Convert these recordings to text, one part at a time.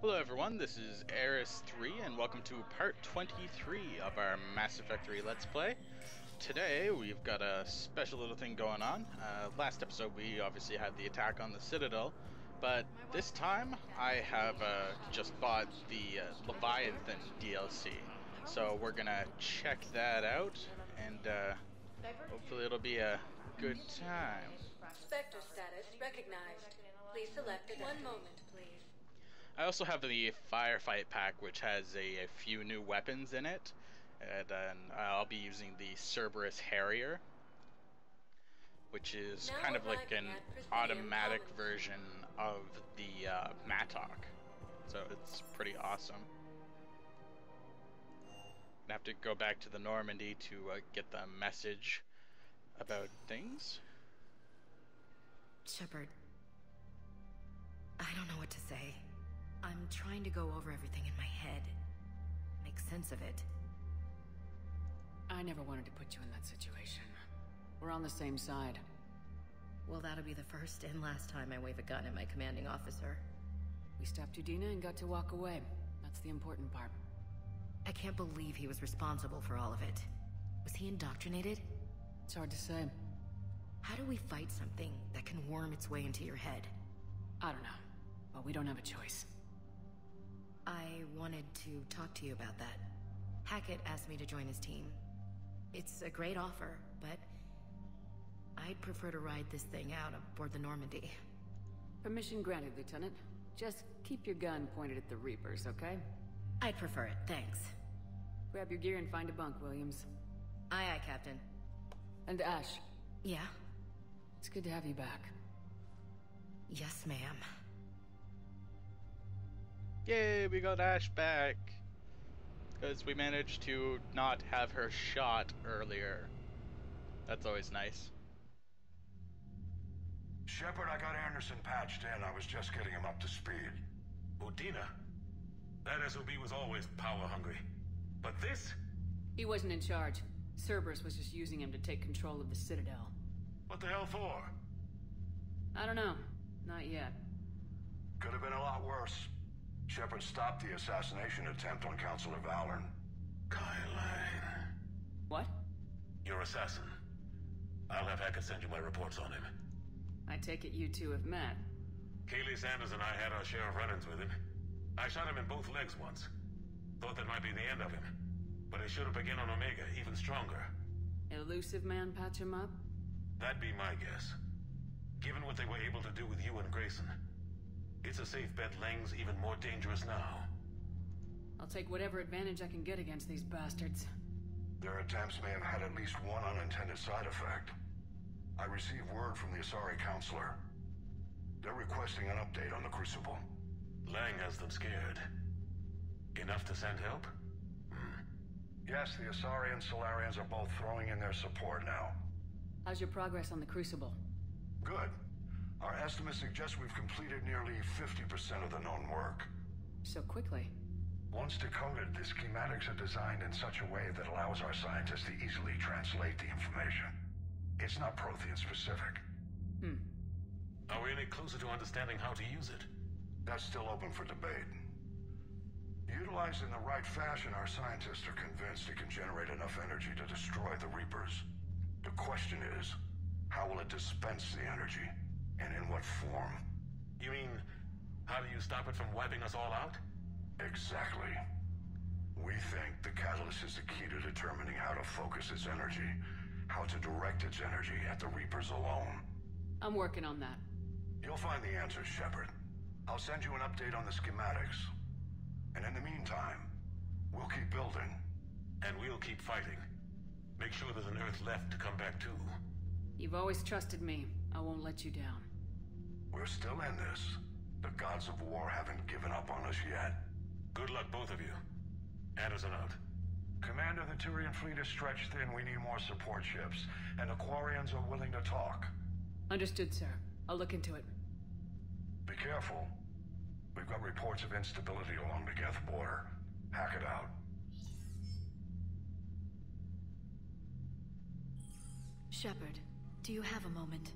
Hello everyone, this is Eris3 and welcome to part 23 of our Mass Effect 3 Let's Play. Today we've got a special little thing going on. Last episode we obviously had the attack on the Citadel, but this time I have just bought the Leviathan DLC. So we're gonna check that out and hopefully it'll be a good time. Spectre status recognized. Please select it. One moment, please. I also have the Firefight pack, which has a few new weapons in it, and I'll be using the Cerberus Harrier, which is kind of like an automatic version of the Mattock, so it's pretty awesome. I have to go back to the Normandy to get the message about things. Shepard, I don't know what to say. I'm trying to go over everything in my head, make sense of it. I never wanted to put you in that situation. We're on the same side. Well, that'll be the first and last time I wave a gun at my commanding officer. We stopped Udina and got to walk away. That's the important part. I can't believe he was responsible for all of it. Was he indoctrinated? It's hard to say. How do we fight something that can worm its way into your head? I don't know, but we don't have a choice. I wanted to talk to you about that. Hackett asked me to join his team. It's a great offer, but I'd prefer to ride this thing out aboard the Normandy. Permission granted, Lieutenant. Just keep your gun pointed at the Reapers, okay? I'd prefer it, thanks. Grab your gear and find a bunk, Williams. Aye, aye, Captain. And Ash. Yeah? It's good to have you back. Yes, ma'am. Yay, we got Ash back! Because we managed to not have her shot earlier. That's always nice. Shepard, I got Anderson patched in. I was just getting him up to speed. Udina? That SOB was always power-hungry. But this? He wasn't in charge. Cerberus was just using him to take control of the Citadel. What the hell for? I don't know. Not yet. Could have been a lot worse. Shepard stopped the assassination attempt on Counselor Valorn. Kyline. What? Your assassin. I'll have Hackett send you my reports on him. I take it you two have met. Kaylee Sanders and I had our share of run-ins with him. I shot him in both legs once. Thought that might be the end of him. But he should have begun on Omega, even stronger. Elusive man patch him up? That'd be my guess. Given what they were able to do with you and Grayson. It's a safe bet Lang's even more dangerous now. I'll take whatever advantage I can get against these bastards. Their attempts may have had at least one unintended side effect. I received word from the Asari Counselor. They're requesting an update on the Crucible. Lang has them scared. Enough to send help? Yes, the Asari and Solarians are both throwing in their support now. How's your progress on the Crucible? Good. Our estimates suggest we've completed nearly 50% of the known work. So quickly? Once decoded, the schematics are designed in such a way that allows our scientists to easily translate the information. It's not Prothean specific. Are we any closer to understanding how to use it? That's still open for debate. Utilized in the right fashion, our scientists are convinced it can generate enough energy to destroy the Reapers. The question is, how will it dispense the energy? And in what form? You mean, how do you stop it from wiping us all out? Exactly. We think the catalyst is the key to determining how to focus its energy, how to direct its energy at the Reapers alone. I'm working on that. You'll find the answers, Shepard. I'll send you an update on the schematics. And in the meantime, we'll keep building. And we'll keep fighting. Make sure there's an Earth left to come back to. You've always trusted me. I won't let you down. We're still in this. The gods of war haven't given up on us yet. Good luck, both of you. Anderson out. Commander, the Turian fleet is stretched thin. We need more support ships. And the Quarians are willing to talk. Understood, sir. I'll look into it. Be careful. We've got reports of instability along the Geth border. Hack it out. Shepard, do you have a moment?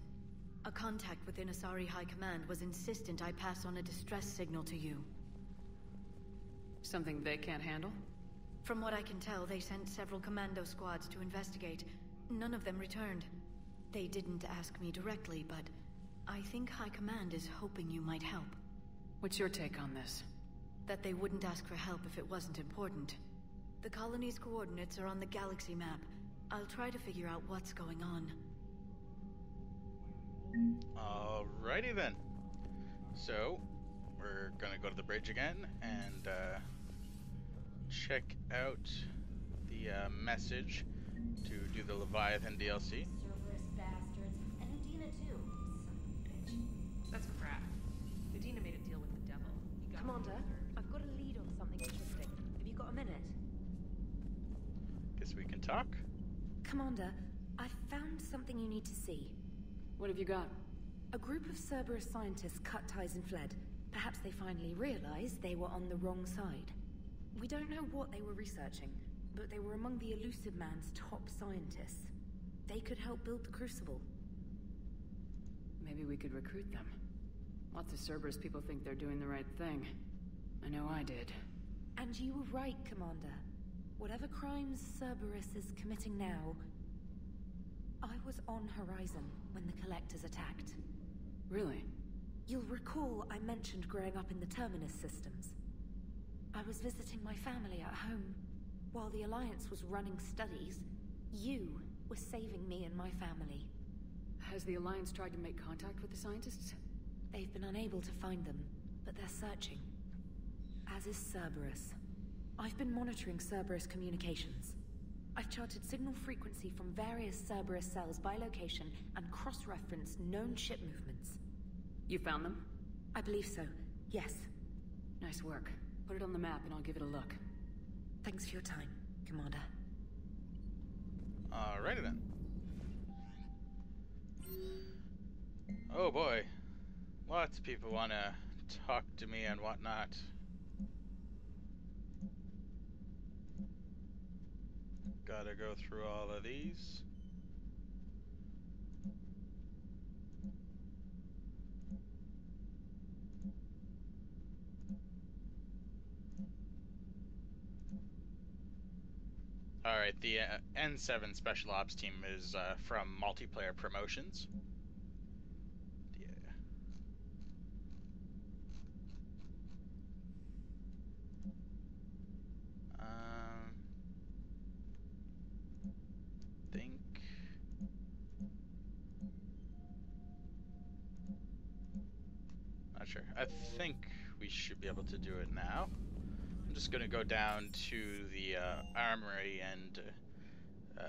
A contact within Asari High Command was insistent I pass on a distress signal to you. Something they can't handle? From what I can tell, they sent several commando squads to investigate. None of them returned. They didn't ask me directly, but I think High Command is hoping you might help. What's your take on this? That they wouldn't ask for help if it wasn't important. The colony's coordinates are on the galaxy map. I'll try to figure out what's going on. Alrighty then. So, we're gonna go to the bridge again and check out the message to do the Leviathan DLC. Cerberus bastards, and Udina too. Bitch. That's crap. Udina made a deal with the devil. He got Commander, I've got a lead on something interesting. Have you got a minute? Guess we can talk. Commander, I've found something you need to see. What have you got? A group of Cerberus scientists cut ties and fled. Perhaps they finally realized they were on the wrong side. We don't know what they were researching, but they were among the Elusive Man's top scientists. They could help build the Crucible. Maybe we could recruit them. Lots of Cerberus people think they're doing the right thing. I know I did. And you were right, Commander. Whatever crimes Cerberus is committing now, I was on Horizon when the Collectors attacked. Really? You'll recall I mentioned growing up in the Terminus systems. I was visiting my family at home. While the Alliance was running studies, you were saving me and my family. Has the Alliance tried to make contact with the scientists? They've been unable to find them, but they're searching. As is Cerberus. I've been monitoring Cerberus communications. I've charted signal frequency from various Cerberus cells by location and cross-referenced known ship movements. You found them? I believe so, yes. Nice work. Put it on the map and I'll give it a look. Thanks for your time, Commander. Alrighty then. Oh boy. Lots of people want to talk to me and whatnot. Gotta go through all of these. Alright, the N7 Special Ops team is from Multiplayer Promotions. Yeah. Think. Not sure. I think we should be able to do it now. I'm just gonna go down to the armory and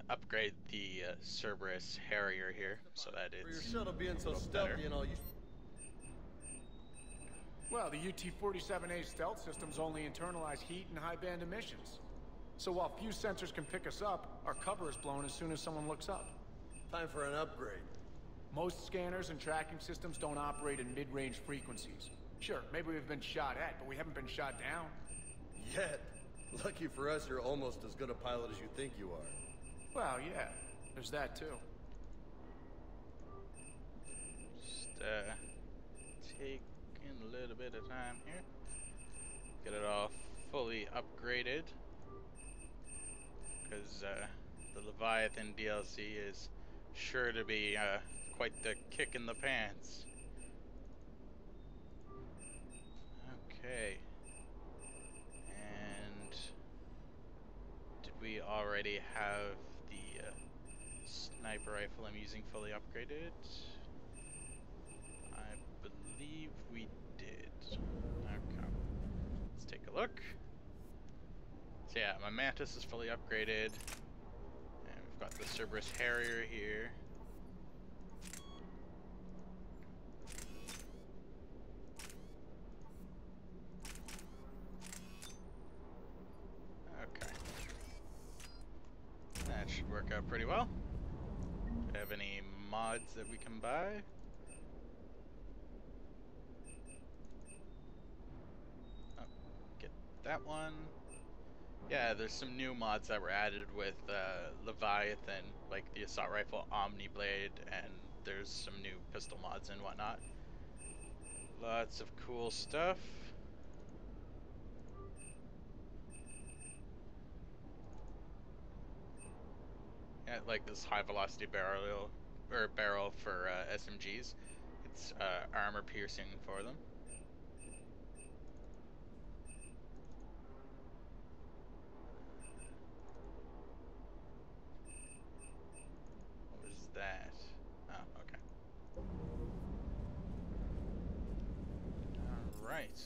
upgrade the Cerberus Harrier here, so that it's For your shuttle being so better. stealthy and all, you... Well, the UT-47A stealth systems only internalize heat and high-band emissions. So while few sensors can pick us up, our cover is blown as soon as someone looks up. Time for an upgrade. Most scanners and tracking systems don't operate in mid-range frequencies. Sure, maybe we've been shot at, but we haven't been shot down. Yet. Lucky for us, you're almost as good a pilot as you think you are. Well, yeah, there's that too. Just taking a little bit of time here. Get it all fully upgraded. Because the Leviathan DLC is sure to be quite the kick in the pants. Okay. And did we already have the sniper rifle I'm using fully upgraded? I believe we did. Okay. Let's take a look. So yeah, my Mantis is fully upgraded. And we've got the Cerberus Harrier here. Okay. That should work out pretty well. Do you have any mods that we can buy? Oh, get that one. Yeah, there's some new mods that were added with Leviathan, like the assault rifle Omni Blade, and there's some new pistol mods and whatnot. Lots of cool stuff. like this high velocity barrel for SMGs. It's armor piercing for them. What was that? Oh, okay. All right.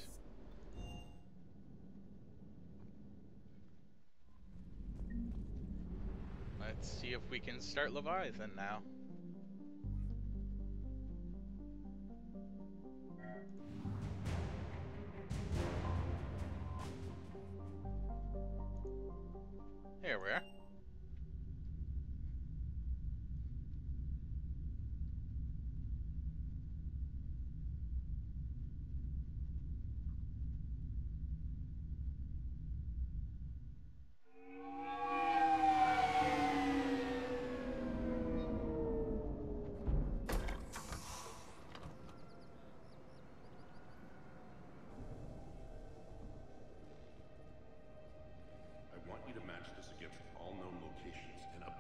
Let's see if we can start Leviathan now. Here we are.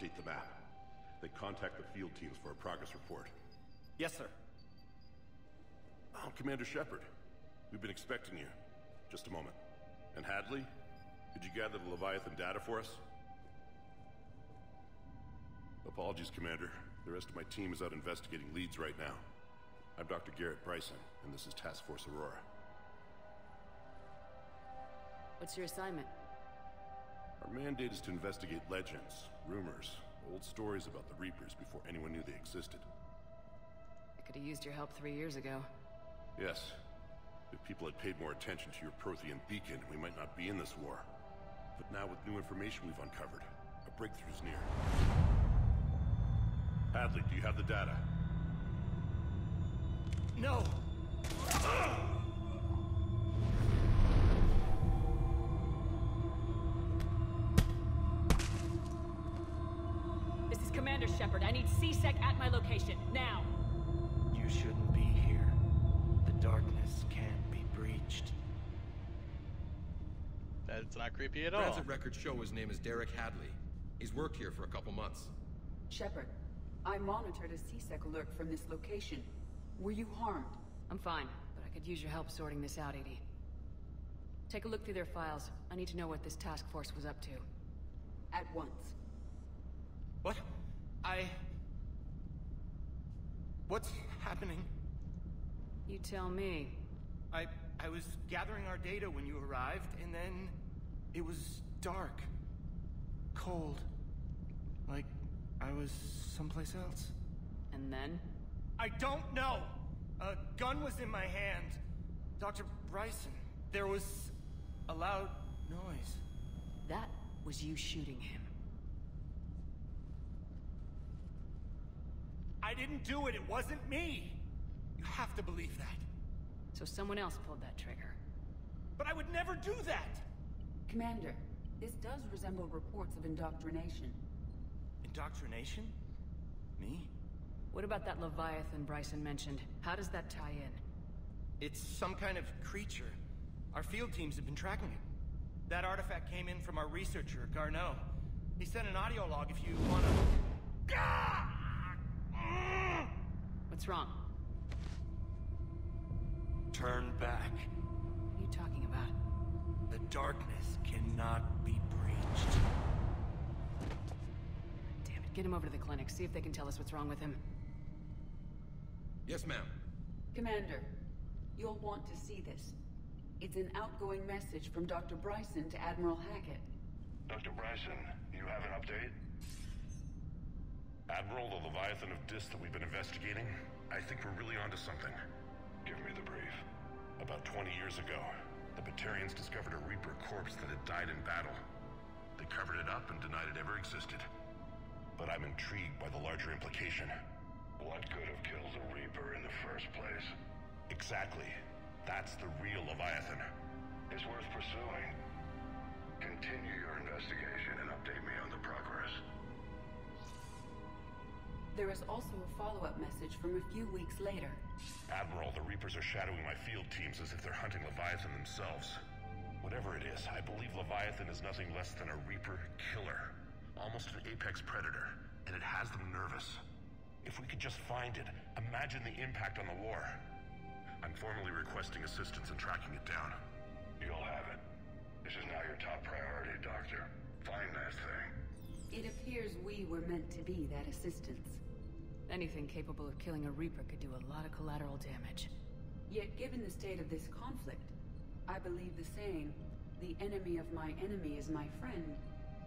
Update the map. Then contact the field teams for a progress report. Yes, sir. I'm Commander Shepard. We've been expecting you. Just a moment. And Hadley, did you gather the Leviathan data for us? Apologies, Commander. The rest of my team is out investigating leads right now. I'm Dr. Garrett Bryson, and this is Task Force Aurora. What's your assignment? Our mandate is to investigate legends, rumors, old stories about the Reapers before anyone knew they existed. I could have used your help 3 years ago. Yes. If people had paid more attention to your Prothean beacon, we might not be in this war. But now with new information we've uncovered, a breakthrough's near. Hadley, do you have the data? No! This is Commander Shepard. I need C-Sec at my location, now! You shouldn't be here. The darkness can't be breached. That's not creepy at all. Transit records show his name is Derek Hadley. He's worked here for a couple months. Shepard, I monitored a C-Sec alert from this location. Were you harmed? I'm fine, but I could use your help sorting this out, Edie. Take a look through their files. I need to know what this task force was up to. At once. What? What's happening? You tell me. I was gathering our data when you arrived, and then it was dark. Cold. Like I was someplace else. And then? I don't know! A gun was in my hand. Dr. Bryson. There was a loud noise. That was you shooting him. I didn't do it. It wasn't me. You have to believe that. So someone else pulled that trigger. But I would never do that! Commander, this does resemble reports of indoctrination. Indoctrination? Me? What about that Leviathan Bryson mentioned? How does that tie in? It's some kind of creature. Our field teams have been tracking it. That artifact came in from our researcher, Garneau. He sent an audio log if you wanna... What's wrong? Turn back. What are you talking about? The darkness cannot be breached. Damn it, get him over to the clinic. See if they can tell us what's wrong with him. Yes, ma'am. Commander, you'll want to see this. It's an outgoing message from Dr. Bryson to Admiral Hackett. Dr. Bryson, you have an update? Admiral, the Leviathan of Dis that we've been investigating, I think we're really onto something. Give me the brief. About 20 years ago, the Batarians discovered a Reaper corpse that had died in battle. They covered it up and denied it ever existed. But I'm intrigued by the larger implication. What could have killed the Reaper in the first place? Exactly. That's the real Leviathan. It's worth pursuing. Continue your investigation and update me on the progress. There is also a follow-up message from a few weeks later. Admiral, the Reapers are shadowing my field teams as if they're hunting Leviathan themselves. Whatever it is, I believe Leviathan is nothing less than a Reaper killer. Almost an apex predator. and it has them nervous. If we could just find it, imagine the impact on the war. I'm formally requesting assistance in tracking it down. You'll have it. This is now your top priority, Doctor. Find that thing. It appears we were meant to be that assistance. Anything capable of killing a Reaper could do a lot of collateral damage. Yet given the state of this conflict, I believe the saying, "The enemy of my enemy is my friend,"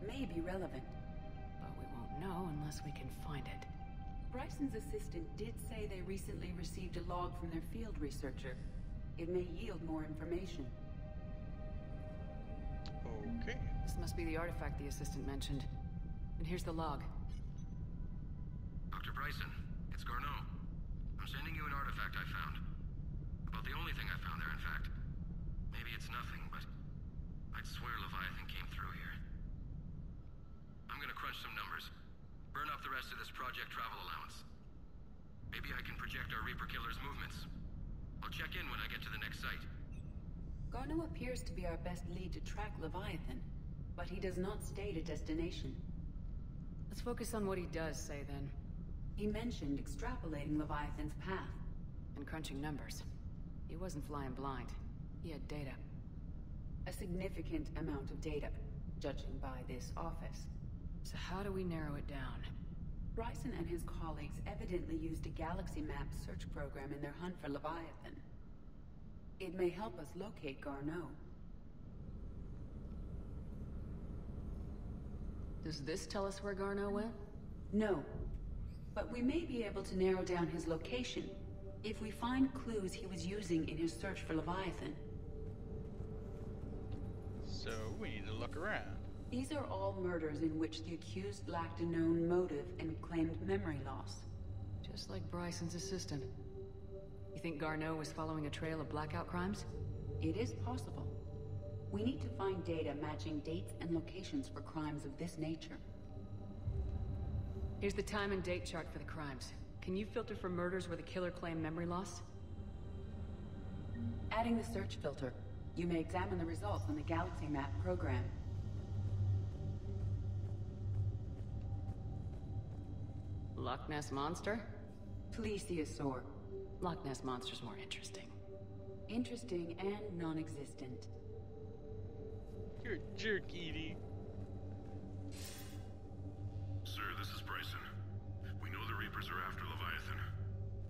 may be relevant. But we won't know unless we can find it. Bryson's assistant did say they recently received a log from their field researcher. It may yield more information. Okay. This must be the artifact the assistant mentioned. And here's the log. Dr. Bryson, it's Garneau. I'm sending you an artifact I found. About the only thing I found there, in fact. Maybe it's nothing, but I'd swear Leviathan came through here. I'm gonna crunch some numbers. Burn up the rest of this project travel allowance. Maybe I can project our Reaper killer's movements. I'll check in when I get to the next site. Garneau appears to be our best lead to track Leviathan, but he does not state a destination. Let's focus on what he does say, then. He mentioned extrapolating Leviathan's path. And crunching numbers. He wasn't flying blind. He had data. A significant amount of data, judging by this office. So how do we narrow it down? Bryson and his colleagues evidently used a galaxy map search program in their hunt for Leviathan. It may help us locate Garneau. Does this tell us where Garneau went? No. But we may be able to narrow down his location if we find clues he was using in his search for Leviathan. So we need to look around. These are all murders in which the accused lacked a known motive and claimed memory loss. Just like Bryson's assistant. You think Garneau was following a trail of blackout crimes? It is possible. We need to find data matching dates and locations for crimes of this nature. Here's the time and date chart for the crimes. Can you filter for murders where the killer claimed memory loss? Adding the search filter, you may examine the results on the Galaxy Map program. Loch Ness Monster? Plesiosaur. Loch Ness Monster's more interesting. Interesting and non-existent. You're a jerk, Edie. Sir, this is Bryson. We know the Reapers are after Leviathan.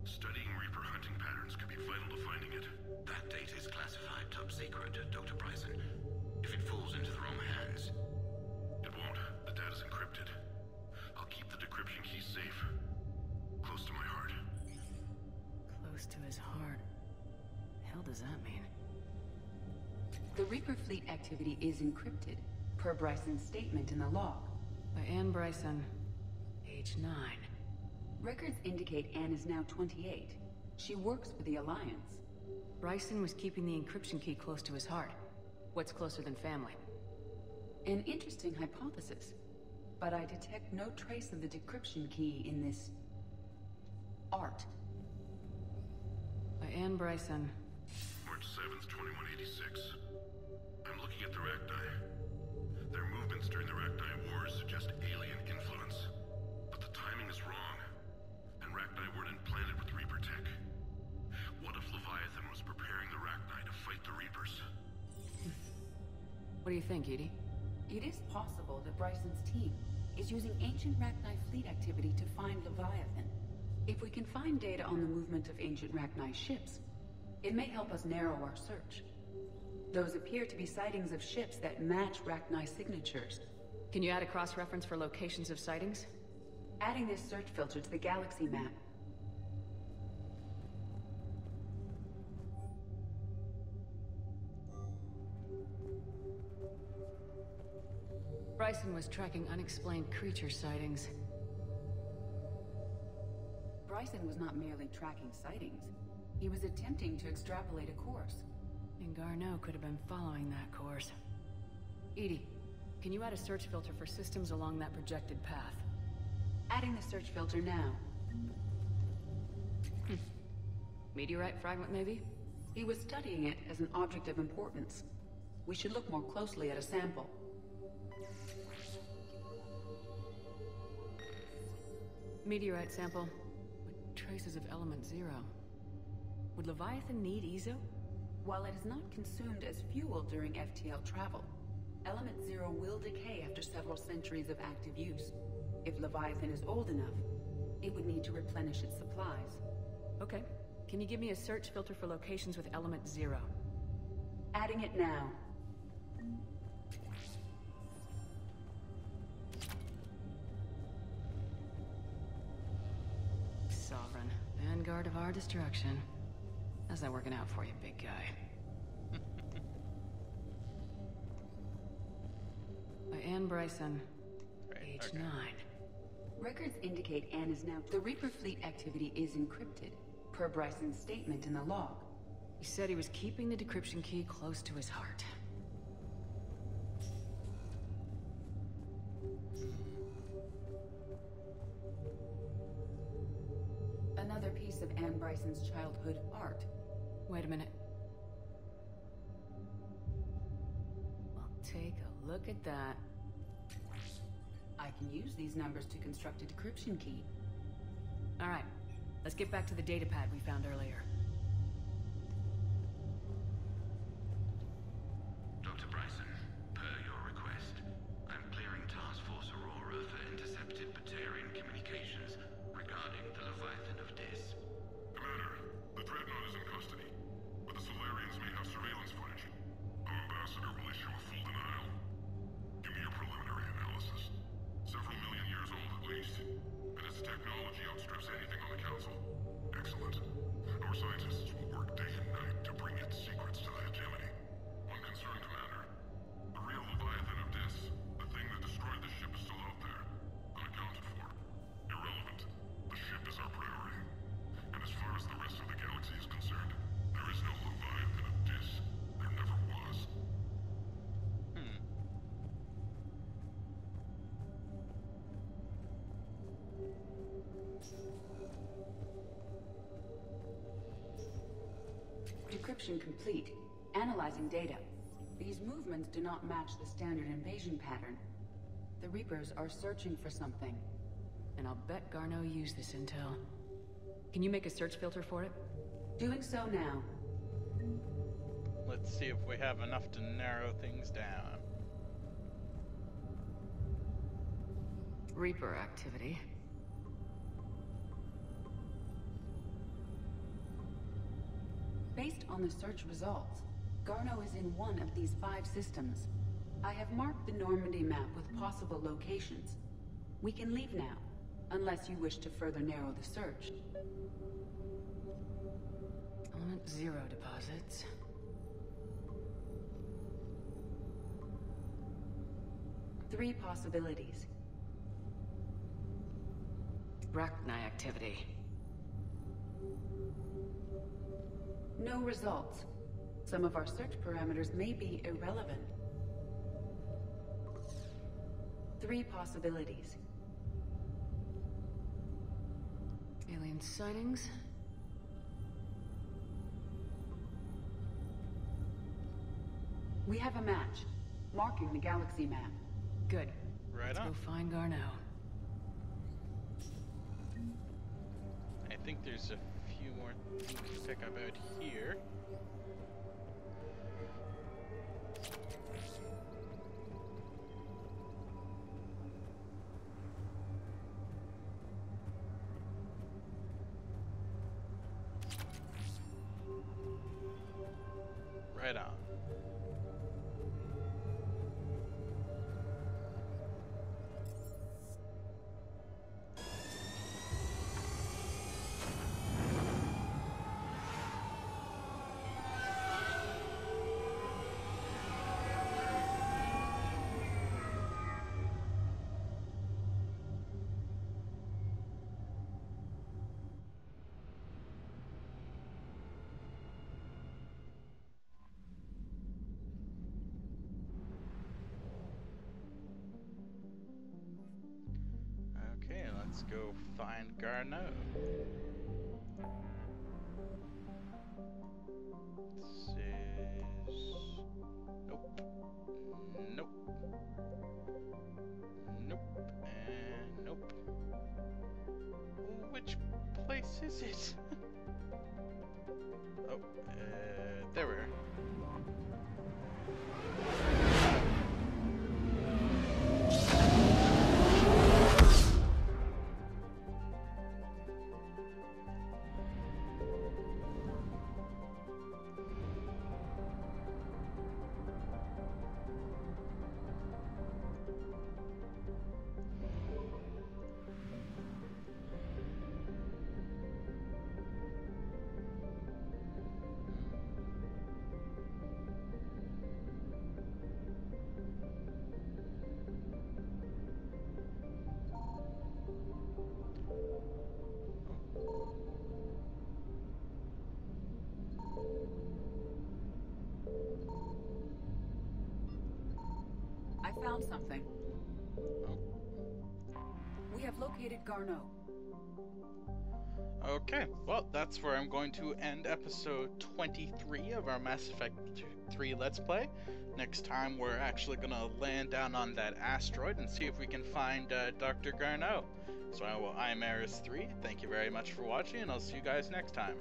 Studying Reaper hunting patterns could be vital to finding it. That data is classified top secret, Dr. Bryson. If it falls into the wrong hands... It won't. The data's encrypted. I'll keep the decryption key safe. Close to my heart. Close to his heart. The hell does that mean? The Reaper fleet activity is encrypted, per Bryson's statement in the log. By Anne Bryson, age 9. Records indicate Anne is now 28. She works for the Alliance. Bryson was keeping the encryption key close to his heart. What's closer than family? An interesting hypothesis, but I detect no trace of the decryption key in this... art. By Anne Bryson. March 7th, 2186. I'm looking at the Rachni. Their movements during the Rachni Wars suggest alien influence. But the timing is wrong. And Rachni weren't implanted with Reaper tech. What if Leviathan was preparing the Rachni to fight the Reapers? What do you think, Edie? It is possible that Bryson's team is using ancient Rachni fleet activity to find Leviathan. If we can find data on the movement of ancient Rachni ships, it may help us narrow our search. Those appear to be sightings of ships that match Rachni signatures. Can you add a cross-reference for locations of sightings? Adding this search filter to the Galaxy Map. Bryson was tracking unexplained creature sightings. Bryson was not merely tracking sightings. He was attempting to extrapolate a course. And Garneau could have been following that course. Edie, can you add a search filter for systems along that projected path? Adding the search filter now. Meteorite fragment, maybe? He was studying it as an object of importance. We should look more closely at a sample. Meteorite sample with traces of element 0. Would Leviathan need Ezo? While it is not consumed as fuel during FTL travel, element 0 will decay after several centuries of active use. If Leviathan is old enough, it would need to replenish its supplies. Okay. Can you give me a search filter for locations with element 0? Adding it now. Sovereign. Vanguard of our destruction. How's that working out for you, big guy? By Anne Bryson. Age 9. Records indicate Anne is now... The Reaper fleet activity is encrypted, per Bryson's statement in the log. He said he was keeping the decryption key close to his heart. Another piece of Anne Bryson's childhood art. Wait a minute. Well, take a look at that. I can use these numbers to construct a decryption key. All right. Let's get back to the datapad we found earlier. Dr. Bryson, per your request, I'm clearing Task Force Aurora for intercepted Batarian communications regarding the Leviathan of Dis. Commander, the Dreadnought is in custody, but the Solarians may have surveillance footage. Our ambassador will issue a full denial. Give me your preliminary analysis. Several million years old at least, and its technology outstrips anything on the Council. Excellent. Our scientists will work day and night to bring its secrets to the hegemony. One concern, Commander. The real Leviathan of Dis, the thing that destroyed the ship, is still out there, unaccounted for. Irrelevant. The ship is our priority. And as far as the rest of the galaxy is concerned, there is no Leviathan of Dis. There never was. Decryption complete. Analyzing data. These movements do not match the standard invasion pattern. The Reapers are searching for something. And I'll bet Garneau used this intel. Can you make a search filter for it? Doing so now. Let's see if we have enough to narrow things down. Reaper activity. Based on the search results, Garneau is in one of these 5 systems. I have marked the Normandy map with possible locations. We can leave now, unless you wish to further narrow the search. Element 0 deposits. Three possibilities. Rachni activity. No results. Some of our search parameters may be irrelevant. Three possibilities. Alien sightings. We have a match, marking the galaxy map. Good. Right on. Let's go find Garneau. I think there's a few more things to pick up out here. Right on. Okay, let's go find Garneau. Nope. Nope. Nope. And nope. Which place is it? Oh, there we are. I found something. We have located Garneau. Okay, well, that's where I'm going to end episode 23 of our Mass Effect 3 Let's Play. Next time, we're actually going to land down on that asteroid and see if we can find Dr. Garneau. So I'm Eris3. Thank you very much for watching, and I'll see you guys next time.